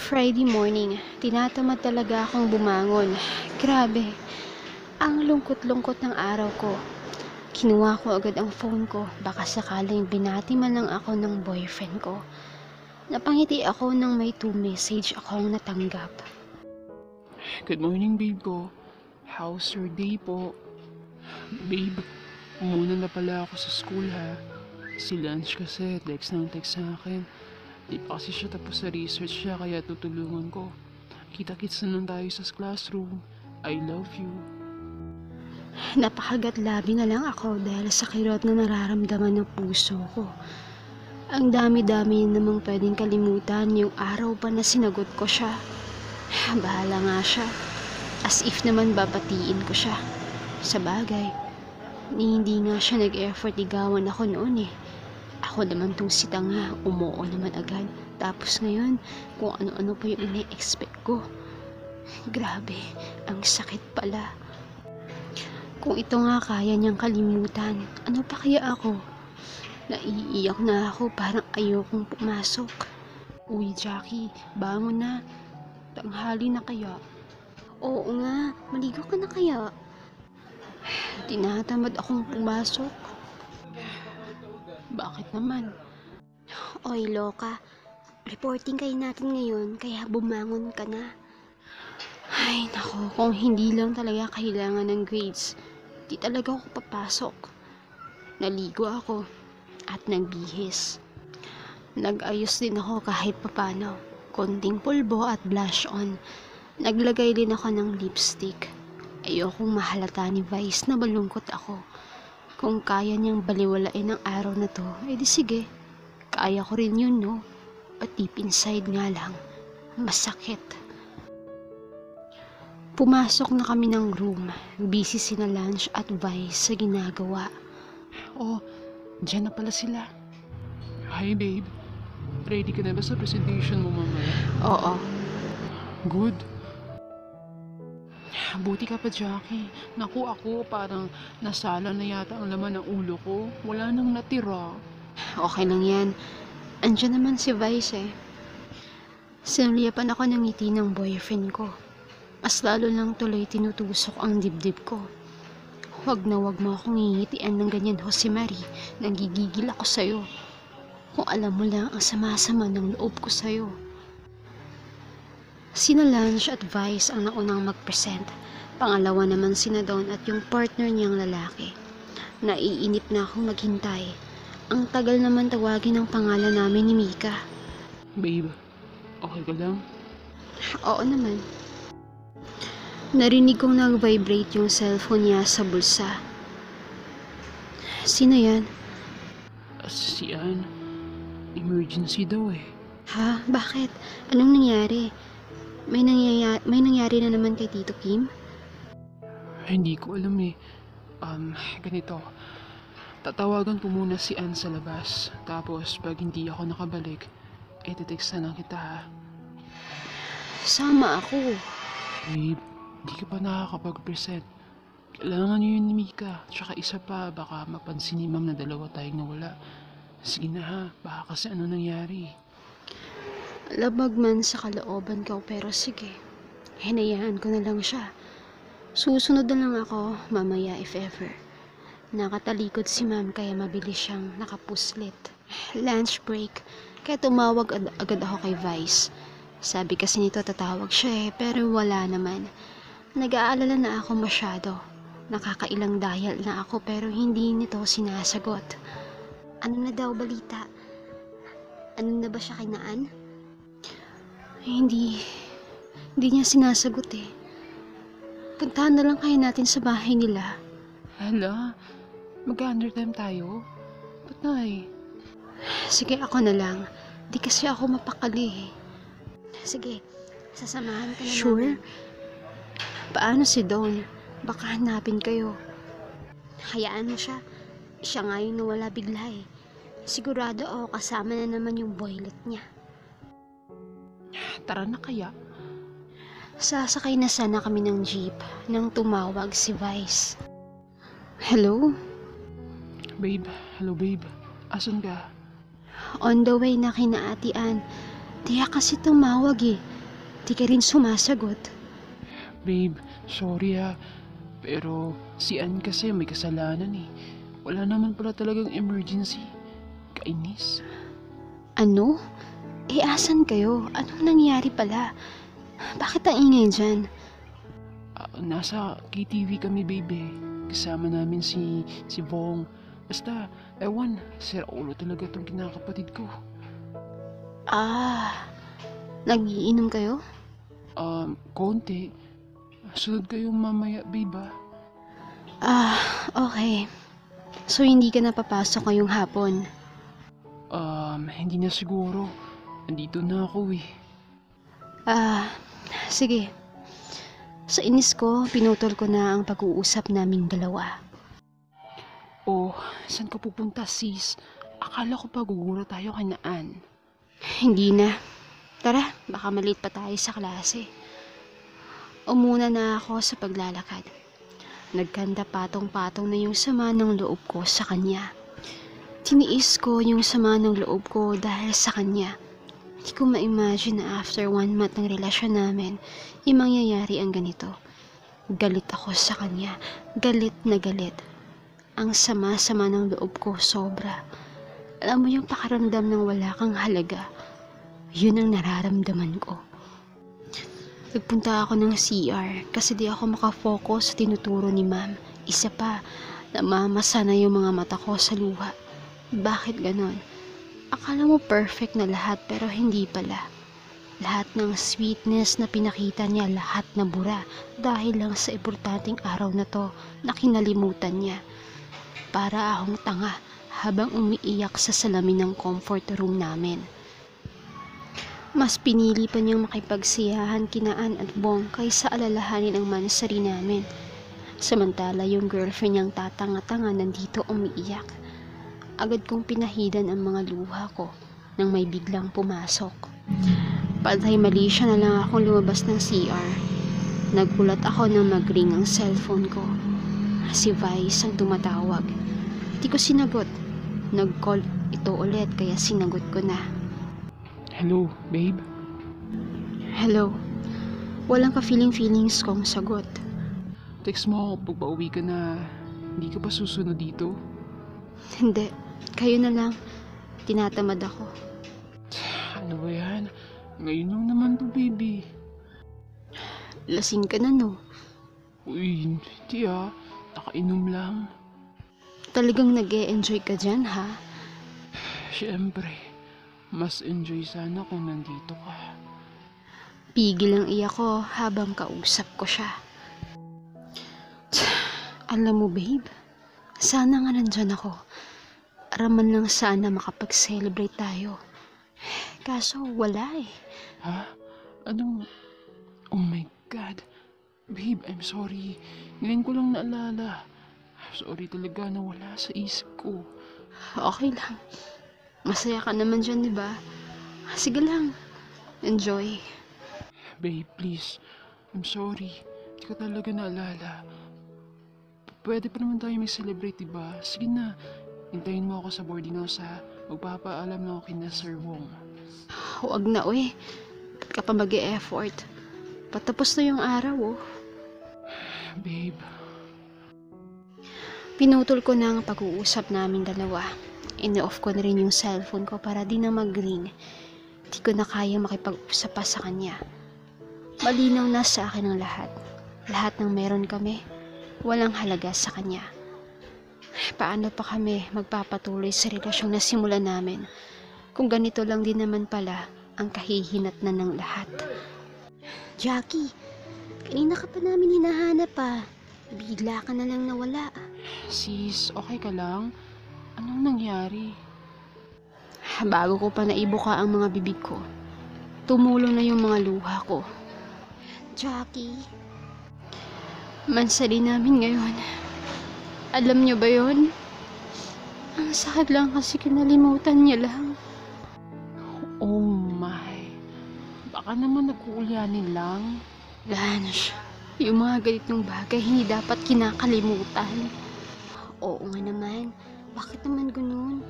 Friday morning, tinatamad talaga akong bumangon. Grabe, ang lungkot-lungkot ng araw ko. Kinuha ko agad ang phone ko, baka sakaling binati man lang ako ng boyfriend ko. Napangiti ako nang may 2 message akong natanggap. Good morning, babe ko. How's your day po? Babe, umuna na pala ako sa school ha. Si Lunch kasi text ng text sa akin. Di pa kasi siya tapos sa research siya kaya tutulungan ko. Kita-kits na lang tayo sa classroom. I love you. Napakagatlabi na lang ako dahil sa kirot na nararamdaman ng puso ko. Ang dami-dami namang pwedeng kalimutan yung araw pa na sinagot ko siya. Bahala nga siya. As if naman babatiin ko siya. Sa bagay, hindi nga siya nag-effort ligawan ako noon eh. Ako naman tong si tanga, umuo naman agad. Tapos ngayon, kung ano-ano pa yung ine-expect ko. Grabe, ang sakit pala. Kung ito nga kaya niyang kalimutan, ano pa kaya ako? Naiiyak na ako, parang ayokong pumasok. Uy, Jackie, bangon na. Tanghali na kaya? Oo nga, maligo ka na kaya? Tinatamad akong pumasok. Bakit naman? Oy, Loka. Reporting kayo natin ngayon, kaya bumangon ka na. Ay, nako, kung hindi lang talaga kailangan ng grades, di talaga ako papasok. Naligo ako at nagbihis. Nag-ayos din ako kahit papano. Konting pulbo at blush on. Naglagay din ako ng lipstick. Ayokong mahalata ni Vice na malungkot ako. Kung kaya niyang baliwalain ang araw na to, edi sige. Kaya ko rin yun, no? But deep inside nga lang, masakit. Pumasok na kami ng room. Busy sina Lunch at Vice sa ginagawa. Oh, dyan na pala sila. Hi, babe. Ready ka na ba sa presentation mo mamaya? Oo. Good. Buti ka pa, Jackie. Naku, ako parang nasala na yata ang laman ng ulo ko. Wala nang natira. Okay lang yan. Andiyan naman si Vice eh. Sinulyapan ako ng ngiti ng boyfriend ko. Mas lalo lang tuloy tinutusok ang dibdib ko. Huwag na huwag mo akong ngingitian ng ganyan, Jose Marie. Nagigigil ako sa'yo. Kung alam mo lang ang sama-sama ng loob ko sa'yo. Sina Lunch at Vice ang naunang mag-present. Pangalawa naman sina Dawn at yung partner niyang lalaki. Naiinip na akong maghintay. Ang tagal naman tawagin ang pangalan namin ni Mika. Babe, okay ka lang? Oo naman. Narinig kong nag-vibrate yung cellphone niya sa bulsa. Sino yan? Si Ann. Emergency daw eh. Ha? Bakit? Anong nangyari? May nangyari na naman kay Tito Kim? Hindi ko alam eh. Ganito. Tatawagan ko muna si Ann sa labas. Tapos, pag hindi ako nakabalik, text na lang kita ha. Sama ako. Babe, hindi ka pa nakakapag-present. Kailangan niyo yun ni Mika. Tsaka isa pa, baka mapansin ni Ma'am na dalawa tayong nawala. Sige na ha, baka kasi ano nangyari. Labag man sa kalooban ko, pero sige. Hinayaan ko na lang siya. Susunod na lang ako mamaya if ever. Nakatalikod si Ma'am kaya mabilis siyang nakapuslit. Lunch break, kaya tumawag agad ako kay Vice. Sabi kasi nito tatawag siya eh, pero wala naman. Nag-aalala na ako masyado. Nakakailang dial na ako pero hindi nito sinasagot. Ano na daw balita? Ano na ba siya kay Naan? Hindi niya sinasagot eh. Puntahan na lang kaya natin sa bahay nila. Hala, mag-undertime tayo? Patay. Sige, ako na lang. Di kasi ako mapakali eh. Sige, sasamahan ka na Sure? namin. Paano si Dawn? Baka hanapin kayo. Hayaan mo siya. Siya nga yung nawala bigla eh. Sigurado ako kasama na naman yung boylet niya. Tara na kaya. Sasakay na sana kami ng jeep nang tumawag si Vice. Hello? Babe, hello babe. Asan ka? On the way na kina Ate Ann. Tiyak kasi tumawag eh. Di ka rin sumasagot. Babe, sorry ha. Pero si Ann kasi may kasalanan eh. Wala naman pala talagang emergency. Kainis. Ano? Asan kayo? Anong nangyari pala? Bakit ang ingay dyan? Nasa KTV kami, babe. Kasama namin si Bong. Basta, ewan, sira ulo talaga tong kinakapatid ko. Nagiinom kayo? Konti. Sunod kayo mamaya, babe ah. Okay. So, hindi ka napapasok ngayong hapon? Hindi na siguro. Andito na ako eh. Sige. Sa inis ko, pinutol ko na ang pag-uusap naming dalawa. Oh, saan ka pupunta, sis? Akala ko pa guguro tayo kay Ann. Hindi na. Tara, baka malate pa tayo sa klase. Umuna na ako sa paglalakad. Nagkanda patong-patong na yung sama ng loob ko sa kanya. Tiniis ko yung sama ng loob ko dahil sa kanya. Hindi ko ma-imagine na after 1 month ng relasyon namin, mangyayari ang ganito. Galit ako sa kanya. Galit na galit. Ang sama-sama ng loob ko sobra. Alam mo yung pakaramdam ng wala kang halaga. Yun ang nararamdaman ko. Nagpunta ako ng CR kasi di ako makafocus sa tinuturo ni ma'am. Isa pa, namamasa na yung mga mata ko sa luha. Bakit ganon? Akala mo perfect na lahat pero hindi pala. Lahat ng sweetness na pinakita niya, lahat na bura dahil lang sa importanteng araw na to na kinalimutan niya. Para akong tanga habang umiiyak sa salamin ng comfort room namin. Mas pinili pa niyang makipagsiyahan kina Ann at Bong kaysa alalahanin ang mansari namin. Samantala yung girlfriend niyang tatanga-tanga nandito umiiyak. Agad kong pinahidan ang mga luha ko nang may biglang pumasok. Patay mali siya na lang akong lumabas ng CR. Nagulat ako nang mag-ring ang cellphone ko. Si Vice ang tumatawag. Di ko sinagot. Nag-call ito ulit kaya sinagot ko na. Hello, babe? Hello. Walang ka-feelings kong sagot. Text mo ako pag pauwi ka na. Hindi ka pa susunod dito? Hindi. Kayo na lang. Tinatamad ako. Ano ba yan? Ngayon lang naman to, baby. Lasing ka na, no? Uy, hindi nakainom lang. Talagang nag-e-enjoy ka dyan, ha? Siyempre, mas enjoy sana kung nandito ka. Pigil ang iyak ko habang kausap ko siya. Alam mo, babe, sana nga nandyan ako. Araman lang sana makapag-celebrate tayo. Kaso wala eh. Ha? Anong... Oh my God. Babe, I'm sorry. Ngayon ko lang naalala. Sorry talaga na wala sa isip ko. Okay lang. Masaya ka naman dyan, di ba? Sige lang. Enjoy. Babe, please. I'm sorry. Hindi ko talaga naalala. Pwede pa naman tayo mag-celebrate, diba? Sige na. Hintayin mo ako sa boarding house, ha? Magpapaalam na ako kina Sir Wong. Huwag na, uy. Ba't ka pa mag-e-effort? Patapos na yung araw, oh. Babe. Pinutol ko na ang pag-uusap namin dalawa. In-off ko na rin yung cellphone ko para di na mag-ring. Di ko na kaya makipag-usap pa sa kanya. Malinaw na sa akin ang lahat. Lahat ng meron kami, walang halaga sa kanya. Paano pa kami magpapatuloy sa relasyong nasimulan namin kung ganito lang din naman pala ang kahihinatnan ng lahat? Jackie, kanina ka pa namin hinahanap pa. Bigla ka na lang nawala. Sis, okay ka lang? Anong nangyari? Bago ko pa naibuka ang mga bibig ko, tumulo na yung mga luha ko. Jackie, mansali namin ngayon. Alam niyo ba yon? Ang sakit lang kasi kinalimutan niya lang. Oh my. Baka naman nag-uulyanin lang. Lance, yung mga ganitong bagay hindi dapat kinakalimutan. Oo nga naman. Bakit naman ganun?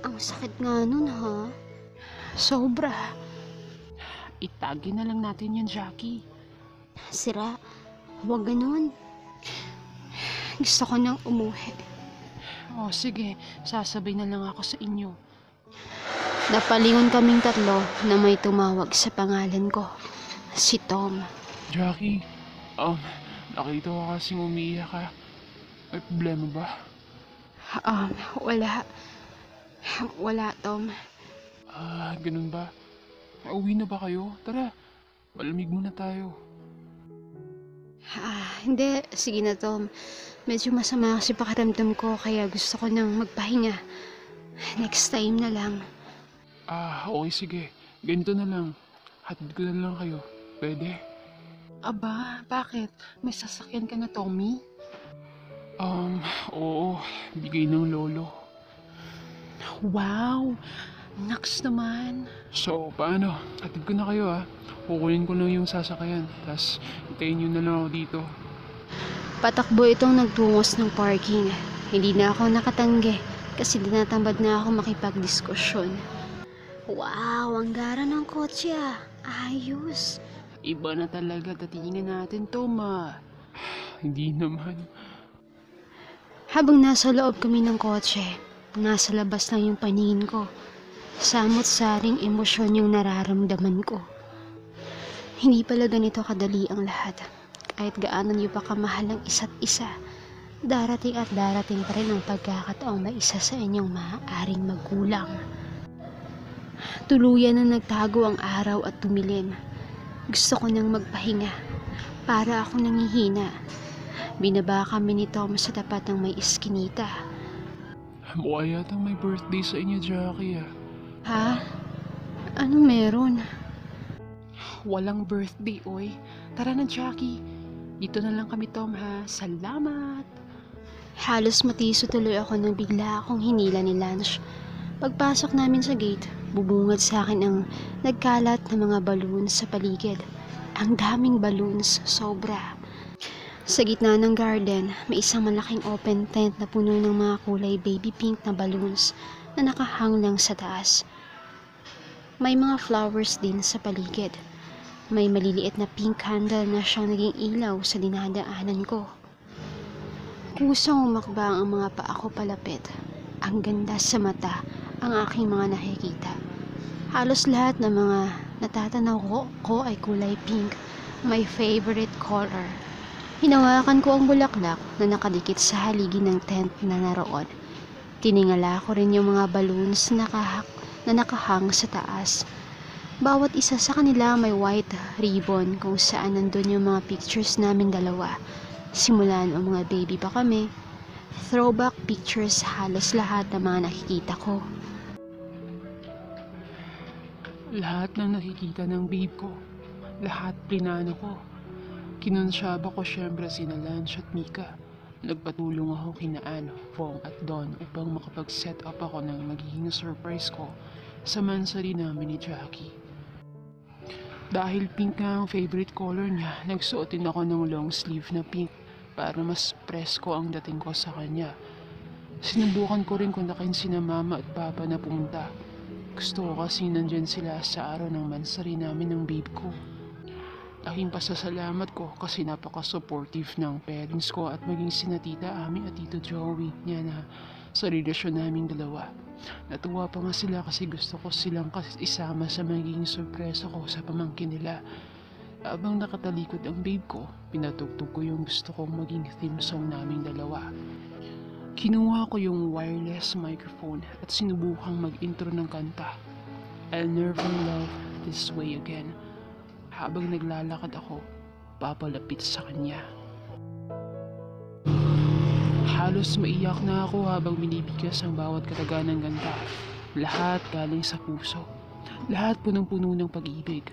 Ang sakit nga nun, ha? Sobra. Itagi na lang natin yan, Jackie. Sira, huwag ganun. Gusto ko nang umuwi. Oh, sige. Sasabay na lang ako sa inyo. Napalingon kaming tatlo na may tumawag sa pangalan ko. Si Tom. Jackie, nakita ko kasing umiiyak ka. May problema ba? Wala. Wala, Tom. Ganun ba? Uwi na ba kayo? Tara, malamig muna tayo. Hindi. Sige na, Tom. Medyo masama kasi pakiramdam ko kaya gusto ko nang magpahinga. Next time na lang. Okay, sige. Ganito na lang. Hatid ko na lang kayo. Pwede? Aba, bakit? May sasakyan ka na, Tommy? Oo. Bigay ng lolo. Wow! Naks naman. So, paano? Hatid ko na kayo Kukunin ko lang yung sasakyan. Tapos, hintayin nyo na lang ako dito. Patakbo itong nagtungos ng parking. Hindi na ako nakatanggi kasi dinatambad na ako makipagdiskusyon. Wow, ang gara ng kotse Ayos. Iba na talaga. Tatingnan natin, Toma. Hindi naman. Habang nasa loob kami ng kotse, nasa labas lang yung paningin ko. Samot-saring emosyon yung nararamdaman ko. Hindi pala ganito kadali ang lahat. Kahit gaano niyo pa kamahal ang isa't isa, darating at darating pa rin ang pagkakataong may isa sa inyong maaaring magkulang. Tuluyan na nagtago ang araw at tumilim. Gusto ko nang magpahinga. Para akong nangihina. Binaba kami ni Tom sa tapat ng may iskinita. Mukha yatang may birthday sa inyo, Jackie Ha? Ano meron? Walang birthday, oy. Tara na, Jackie. Dito na lang kami, Tom, ha? Salamat! Halos matiso tuloy ako nang bigla akong hinila ni Lance. Pagpasok namin sa gate, bubungad sa akin ang nagkalat na mga balloons sa paligid. Ang daming balloons, sobra. Sa gitna ng garden, may isang malaking open tent na puno ng mga kulay baby pink na balloons na nakahang lang sa taas. May mga flowers din sa paligid. May maliliit na pink candle na siyang naging ilaw sa dinadaanan ko. Kusang umakbang ang mga paa ko palapit. Ang ganda sa mata ang aking mga nakikita. Halos lahat ng mga natatanaw ko ay kulay pink, my favorite color. Hinawakan ko ang bulaklak na nakadikit sa haligi ng tent na naroon. Tiningala ko rin yung mga balloons na nakahang sa taas. Bawat isa sa kanila may white ribbon kung saan nandun yung mga pictures namin dalawa. Simula noong mga baby pa kami. Throwback pictures halos lahat ng mga nakikita ko. Lahat ng nakikita ng babe ko, lahat plinano ko. Kinonsyaba ko syempre sina Lance at Mika. Nagpatulong ako kina Anne, Fong at Don upang makapag-set up ako ng magiging surprise ko sa mansari namin ni Jackie. Dahil pink nga ang favorite color niya, nagsuot din ako ng long sleeve na pink para mas presko ang dating ko sa kanya. Sinubukan ko rin kontakin sina mama at papa na pumunta. Gusto ko kasi nandyan sila sa araw ng mansari namin ng babe ko. Laking pasasalamat ko kasi napaka-supportive ng parents ko at maging sina Tita Ami at Tito Joey niya na sa relasyon naming dalawa. Natuwa pa nga sila kasi gusto ko silang isama sa magiging sorpresa ko sa pamangkin nila. Habang nakatalikod ang babe ko, pinatugtog ko yung gusto kong maging theme song naming dalawa. Kinuha ko yung wireless microphone at sinubukang mag-intro ng kanta, I'll never love this way again. Habang naglalakad ako, papalapit sa kanya. Halos maiyak na ako habang binibigkas ang bawat kataga ng kanta. Lahat galing sa puso. Lahat punong-puno ng pag-ibig.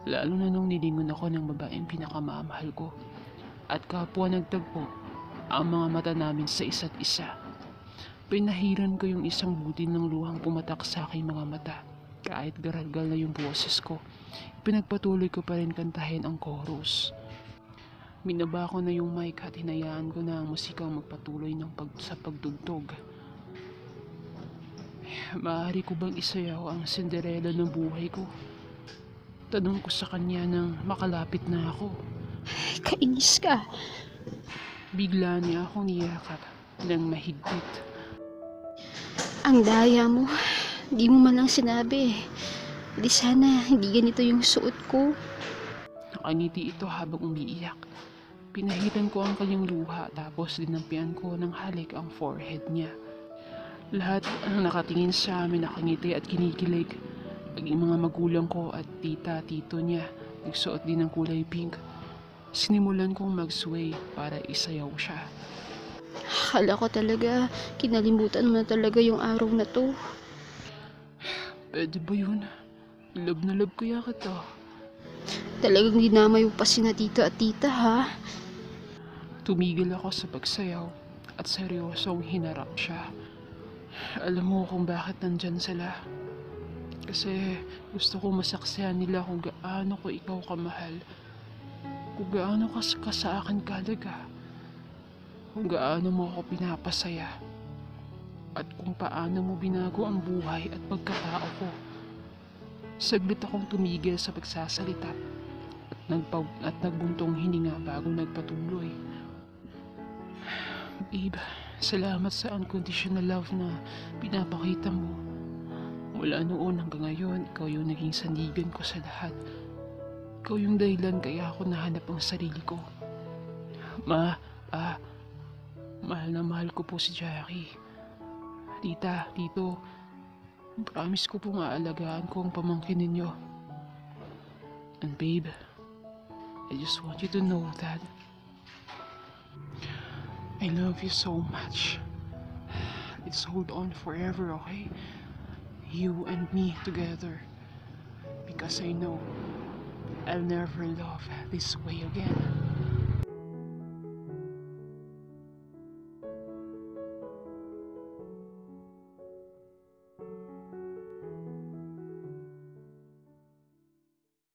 Lalo na nung nilingon ako ng babaeng pinakamamahal ko. At kapwa nagtagpo ang mga mata namin sa isa't isa. Pinahiran ko yung isang butil ng luhang pumatak sa aking mga mata. Kahit garagal na yung boses ko, pinagpatuloy ko pa rin kantahin ang chorus. Minaba ko na yung mic at hinayaan ko na ang musikang magpatuloy sa pagtugtog. Maaari ko bang isayaw ang Cinderella ng buhay ko? Tanong ko sa kanya nang makalapit na ako. Kainis ka. Bigla niya akong niyakap ng mahigpit. Ang daya mo. Di mo man lang sinabi. Di sana hindi ganito yung suot ko. Nakangiti ito habang umiiyak. Pinahitan ko ang kanyang luha tapos dinampian ko ng halik ang forehead niya. Lahat ang nakatingin sa amin nakangiti at kinikilig. Maging mga magulang ko at tita-tito niya nagsuot din ng kulay pink. Sinimulan kong mag-sway para isayaw siya. Akala ko talaga, kinalimutan mo na talaga yung araw na to. Pwede ba yun? Love na love ko ya kita. Talagang dinamay mo pa sina tito at tita, ha? Tumigil ako sa pagsayaw at seryosong hinarap siya. Alam mo kung bakit nandyan sila? Kasi gusto ko masaksihan nila kung gaano ko ikaw kamahal. Kung gaano ka sa akin kalaga. Kung gaano mo ako pinapasaya. At kung paano mo binago ang buhay at pagkatao ko. Saglit akong tumigil sa pagsasalita at nagbuntong hininga bago nagpatuloy. Babe, salamat sa unconditional love na pinapakita mo. Mula noon hanggang ngayon, ikaw yung naging sandigan ko sa lahat. Ikaw yung dahilan kaya ako nahanap ang sarili ko. Mahal na mahal ko po si Jackie. Tita, tito, promise ko pong aalagaan ko ang pamangkin ninyo. And babe, I just want you to know that I love you so much. Let's hold on forever, okay? You and me together. Because I know I'll never love this way again.